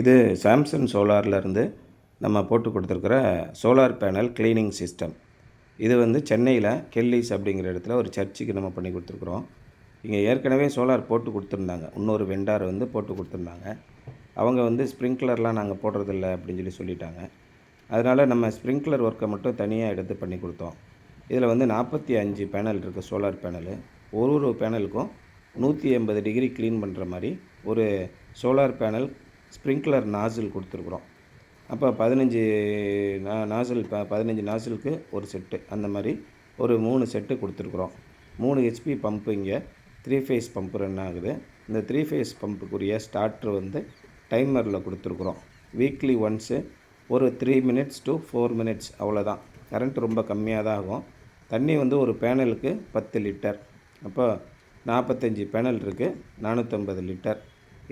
இது சாம்சங் சோலார்லேருந்து நம்ம போட்டு கொடுத்துருக்குற சோலார் பேனல் க்ளீனிங் சிஸ்டம். இது வந்து சென்னையில் கெல்லிஸ் அப்படிங்கிற இடத்துல ஒரு சர்ச்சுக்கு நம்ம பண்ணி கொடுத்துருக்குறோம். இங்கே ஏற்கனவே சோலார் போட்டு கொடுத்துருந்தாங்க. இன்னொரு வெண்டார் வந்து போட்டு கொடுத்துருந்தாங்க. அவங்க வந்து ஸ்ப்ரிங்க்லர்லாம் நாங்கள் போடுறதில்ல அப்படின்னு சொல்லிட்டாங்க. அதனால் நம்ம ஸ்ப்ரிங்க்லர் ஒர்க்கை மட்டும் தனியாக எடுத்து பண்ணி கொடுத்தோம். இதில் வந்து 45 பேனல் இருக்குது. சோலார் பேனலு ஒரு பேனலுக்கும் 180 டிகிரி க்ளீன் பண்ணுற மாதிரி ஒரு சோலார் பேனல் ஸ்ப்ரிங்க்லர் நாசில் கொடுத்துருக்குறோம். அப்போ 15 நாசில் 15 நாசிலுக்கு ஒரு செட்டு, அந்த மாதிரி ஒரு 3 செட்டு கொடுத்துருக்குறோம். 3 ஹெச்பி பம்பு இங்கே 3 ஃபேஸ் பம்பு ரன் ஆகுது. இந்த 3 ஃபேஸ் பம்புக்குரிய ஸ்டார்ட்ரு வந்து டைமரில் கொடுத்துருக்குறோம். வீக்லி ஒன்ஸு ஒரு 3 மினிட்ஸ் to 4 மினிட்ஸ் அவ்வளோதான். கரண்ட் ரொம்ப கம்மியாக தான் ஆகும். தண்ணி வந்து ஒரு பேனலுக்கு 10 லிட்டர். அப்போ 45 பேனல் இருக்குது, 450 லிட்டர்.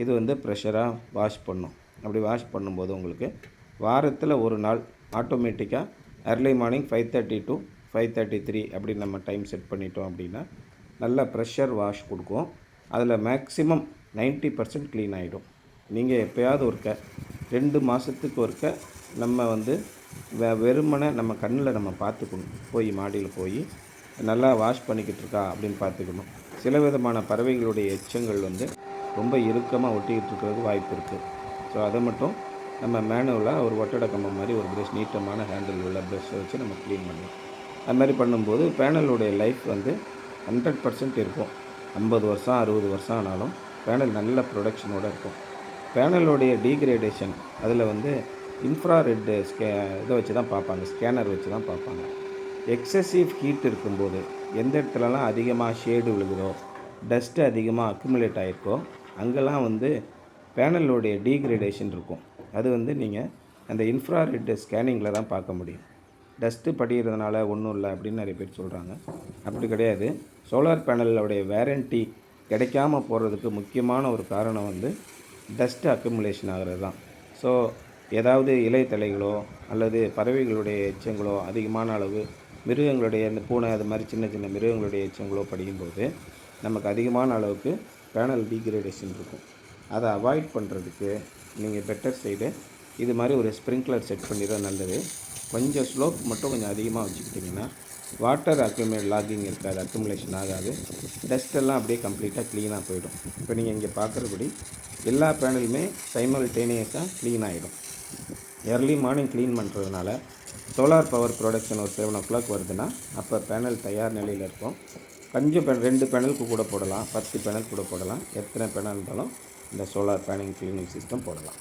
இது வந்து ப்ரெஷராக வாஷ் பண்ணும். அப்படி வாஷ் பண்ணும்போது உங்களுக்கு வாரத்தில் ஒரு நாள் ஆட்டோமேட்டிக்காக அர்லி மார்னிங் 5:30 to 5:33 அப்படி நம்ம டைம் செட் பண்ணிட்டோம் அப்படின்னா நல்ல ப்ரெஷர் வாஷ் கொடுக்கும். அதில் மேக்ஸிமம் 90% க்ளீன் ஆகிடும். நீங்கள் எப்போயாவது ஒருக்க 2 மாதத்துக்கு ஒருக்க நம்ம வந்து வெறுமனை நம்ம கண்ணில் நம்ம பார்த்துக்கணும். போய் மாடியில் போய் நல்லா வாஷ் பண்ணிக்கிட்டு இருக்கா அப்படின்னு பார்த்துக்கணும். சில விதமான பறவைகளுடைய எச்சங்கள் வந்து ரொம்ப இறுக்கமாக ஒட்டிக்கிட்டு இருக்கிறதுக்கு வாய்ப்பு இருக்குது. ஸோ அதை மட்டும் நம்ம மேனுவலாக ஒரு ஒட்டடை கம்பம் மாதிரி ஒரு ப்ரஷ், நீட்டமான ஹேண்டில் உள்ள ப்ரஷ்ஷை வச்சு நம்ம க்ளீன் பண்ணணும். அது மாதிரி பண்ணும்போது பேனலுடைய லைஃப் வந்து 100% இருக்கும். 50 வருஷம் 60 வருஷம் ஆனாலும் பேனல் நல்ல ப்ரொடக்ஷனோடு இருக்கும். பேனலுடைய டீக்ரேடேஷன் அதில் வந்து இன்ஃப்ராரெட் இதை வச்சு தான் பார்ப்பாங்க, ஸ்கேனர் வச்சு தான் பார்ப்பாங்க. எக்ஸசிவ் ஹீட் இருக்கும்போது எந்த இடத்துலலாம் அதிகமாக ஷேடு விழுகுதோ, டஸ்ட்டு அதிகமாக அக்குமுலேட் ஆகிருக்கோ, அங்கெல்லாம் வந்து பேனலோடைய டீக்ரேடேஷன் இருக்கும். அது வந்து நீங்கள் அந்த இன்ஃப்ராரெட் ஸ்கேனிங்கில் தான் பார்க்க முடியும். டஸ்ட்டு படிகிறதுனால ஒன்றும் இல்லை அப்படின்னு நிறைய பேர் சொல்கிறாங்க. அப்படி கிடையாது. சோலார் பேனலோடைய வேரண்டி கிடைக்காம போகிறதுக்கு முக்கியமான ஒரு காரணம் வந்து டஸ்ட்டு அக்குமுலேஷன் ஆகிறது தான். ஸோ ஏதாவது இலைத்தலைகளோ அல்லது பறவைகளுடைய எச்சங்களோ அதிகமான அளவு, மிருகங்களுடைய இந்த பூனை அது மாதிரி சின்ன சின்ன மிருகங்களுடைய எச்சங்களோ படிக்கும்போது நமக்கு அதிகமான அளவுக்கு பேனல் டீக்ரேடேஷன் இருக்கும். அதை அவாய்ட் பண்ணுறதுக்கு நீங்கள் பெட்டர் சைடு இது மாதிரி ஒரு ஸ்ப்ரிங்க்லர் செட் பண்ணிடுறது நல்லது. கொஞ்சம் ஸ்லோப் மட்டும் கொஞ்சம் அதிகமாக வச்சுக்கிட்டிங்கன்னா வாட்டர் லாகிங் இருக்காது, அக்குமுலேஷன் ஆகாது. டஸ்ட்டெல்லாம் அப்படியே கம்ப்ளீட்டாக க்ளீனாக போயிடும். இப்போ நீங்கள் இங்கே பார்க்குறபடி எல்லா பேனலுமே சைமல்டேனியஸாக க்ளீன் ஆகிடும். எர்லி மார்னிங் க்ளீன் பண்ணுறதுனால சோலார் பவர் ப்ரொடக்ஷன் ஒரு 7 o'clock வருதுன்னா அப்போ பேனல் தயார் நிலையில் இருக்கும். கொஞ்சம் 2 பேனலுக்கு கூட போடலாம், 10 பேனல் கூட போடலாம். எத்தனை பேனல் இருந்தாலும் இந்த சோலார் பேனல் க்ளீனிங் சிஸ்டம் போடலாம்.